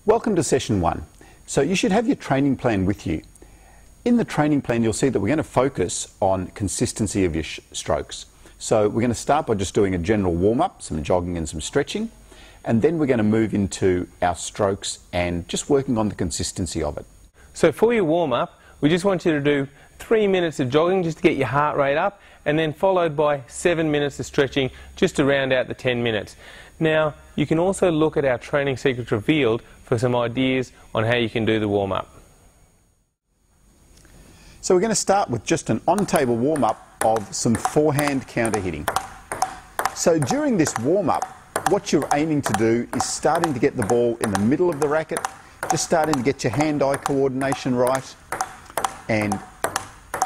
Welcome to session 1. So you should have your training plan with you. In the training plan you'll see that we're going to focus on consistency of your strokes. So we're going to start by just doing a general warm-up, some jogging and some stretching, and then we're going to move into our strokes and just working on the consistency of it. So for your warm-up, we just want you to do 3 minutes of jogging just to get your heart rate up, and then followed by 7 minutes of stretching just to round out the 10 minutes. Now, you can also look at our Training Secrets Revealed for some ideas on how you can do the warm-up. So we're going to start with just an on-table warm-up of some forehand counter hitting. So during this warm-up, what you're aiming to do is starting to get the ball in the middle of the racket, just starting to get your hand-eye coordination right and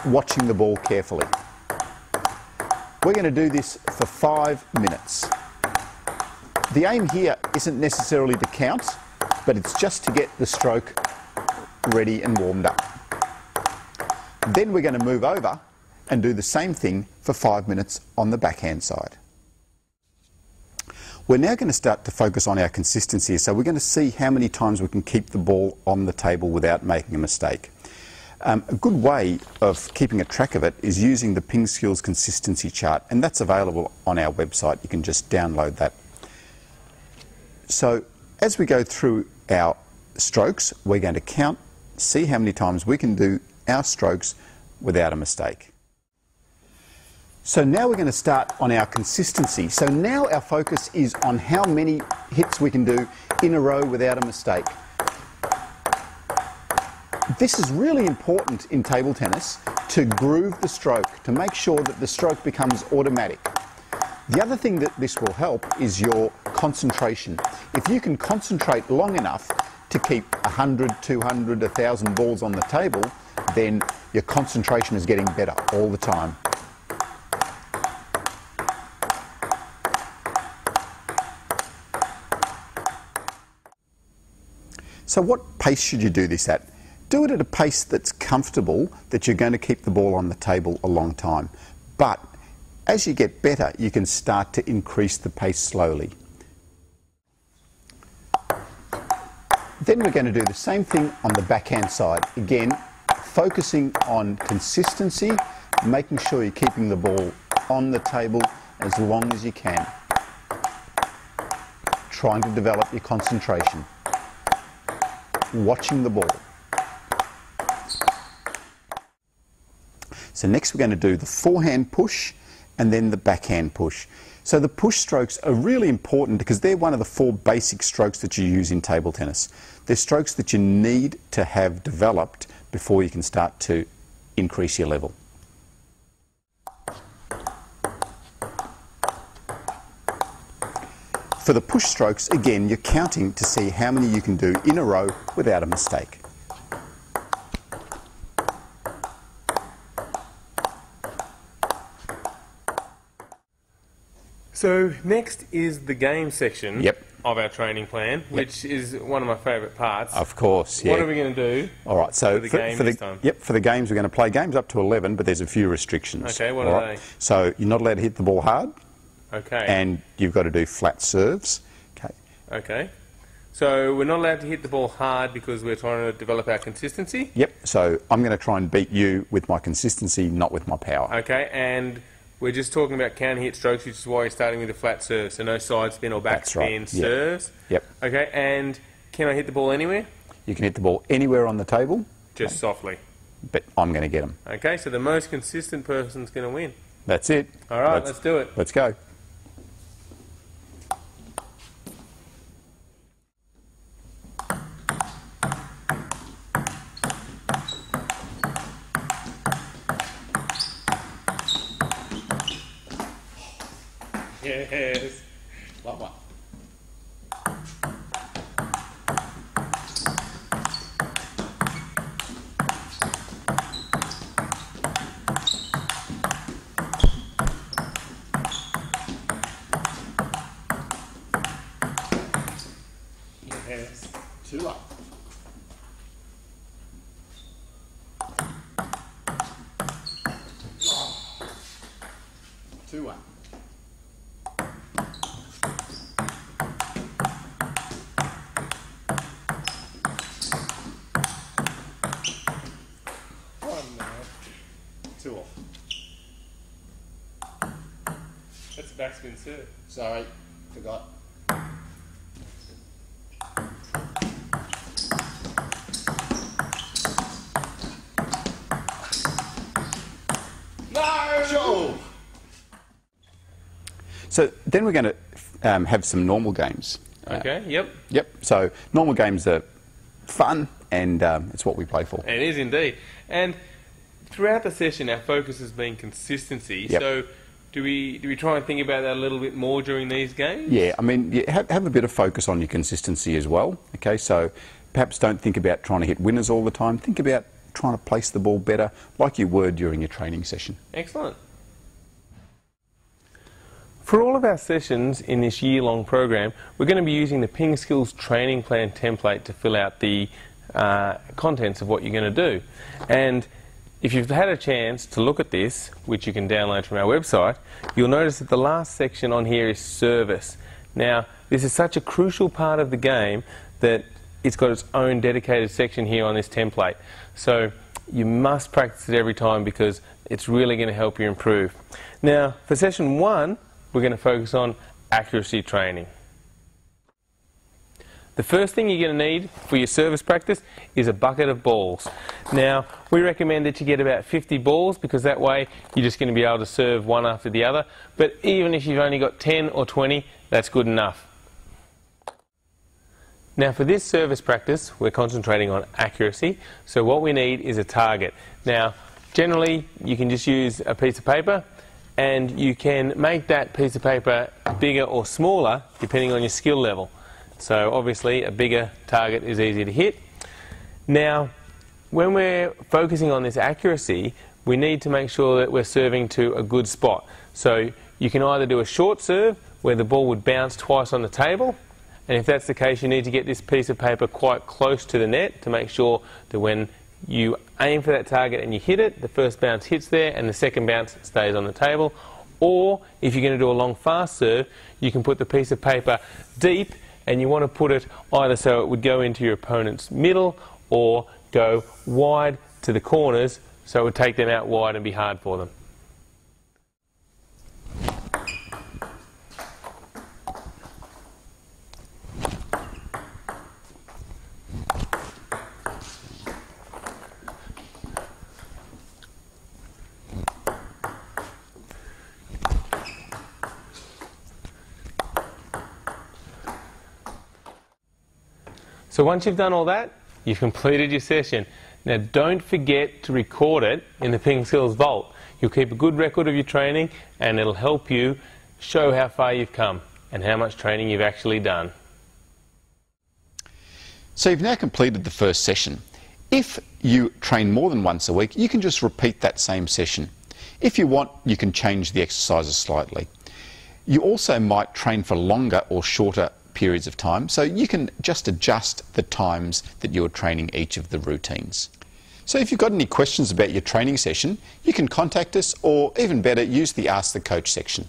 watching the ball carefully. We're going to do this for 5 minutes. The aim here isn't necessarily to count, but it's just to get the stroke ready and warmed up. Then we're going to move over and do the same thing for 5 minutes on the backhand side. We're now going to start to focus on our consistency, so we're going to see how many times we can keep the ball on the table without making a mistake. A good way of keeping a track of it is using the Ping Skills consistency chart, and that's available on our website. You can just download that. So as we go through our strokes, we're going to count, see how many times we can do our strokes without a mistake. So now we're going to start on our consistency. So now our focus is on how many hits we can do in a row without a mistake. This is really important in table tennis, to groove the stroke, to make sure that the stroke becomes automatic. The other thing that this will help is your concentration. If you can concentrate long enough to keep 100, 200, 1,000 balls on the table, then your concentration is getting better all the time. So what pace should you do this at? Do it at a pace that's comfortable, that you're going to keep the ball on the table a long time. But as you get better, you can start to increase the pace slowly. Then we're going to do the same thing on the backhand side. Again, focusing on consistency, making sure you're keeping the ball on the table as long as you can. Trying to develop your concentration. Watching the ball. So next we're going to do the forehand push and then the backhand push. So the push strokes are really important because they're one of the 4 basic strokes that you use in table tennis. They're strokes that you need to have developed before you can start to increase your level. For the push strokes, again, you're counting to see how many you can do in a row without a mistake. So next is the game section Yep. of our training plan, which is one of my favourite parts. Of course, yeah. What are we going to do? All right, so for the games we're going to play games up to 11, but there's a few restrictions. Okay, what are they? So you're not allowed to hit the ball hard. Okay. And you've got to do flat serves. Okay. Okay. So we're not allowed to hit the ball hard because we're trying to develop our consistency? Yep, so I'm going to try and beat you with my consistency, not with my power. Okay, and we're just talking about counter hit strokes, which is why you're starting with a flat serve, so no side spin or back spin serves. Yep. Okay, and can I hit the ball anywhere? You can hit the ball anywhere on the table. Just softly. But I'm going to get them. Okay, so the most consistent person's going to win. That's it. All right, let's do it. Let's go. Yes. Love one. Yes. 2 up. Two up. backspin serve. Sorry, forgot. No! Sure. So then we're going to have some normal games. Okay, yep. Yep, so normal games are fun and it's what we play for. It is indeed. And throughout the session our focus has been consistency. Yep. So do we try and think about that a little bit more during these games? Yeah, I mean, have a bit of focus on your consistency as well. Okay, so perhaps don't think about trying to hit winners all the time. Think about trying to place the ball better like you were during your training session. Excellent. For all of our sessions in this year-long program, we're going to be using the Ping Skills training plan template to fill out the contents of what you're going to do. And if you've had a chance to look at this, which you can download from our website, you'll notice that the last section on here is service. Now, this is such a crucial part of the game that it's got its own dedicated section here on this template. So you must practice it every time because it's really going to help you improve. Now, for session 1, we're going to focus on accuracy training. The first thing you're going to need for your service practice is a bucket of balls. Now, we recommend that you get about 50 balls because that way you're just going to be able to serve one after the other. But even if you've only got 10 or 20, that's good enough. Now, for this service practice, we're concentrating on accuracy. So what we need is a target. Now, generally, you can just use a piece of paper and you can make that piece of paper bigger or smaller depending on your skill level. So obviously a bigger target is easier to hit. Now, when we're focusing on this accuracy, we need to make sure that we're serving to a good spot. So you can either do a short serve where the ball would bounce twice on the table, and if that's the case you need to get this piece of paper quite close to the net to make sure that when you aim for that target and you hit it, the first bounce hits there and the second bounce stays on the table. Or if you're going to do a long fast serve, you can put the piece of paper deep and you want to put it either so it would go into your opponent's middle or go wide to the corners so it would take them out wide and be hard for them. So once you've done all that, you've completed your session. Now don't forget to record it in the Ping Skills Vault. You'll keep a good record of your training and it'll help you show how far you've come and how much training you've actually done. So you've now completed the first session. If you train more than once a week, you can just repeat that same session. If you want, you can change the exercises slightly. You also might train for longer or shorter periods of time, so you can just adjust the times that you're training each of the routines. So if you've got any questions about your training session, you can contact us or even better, use the Ask the Coach section.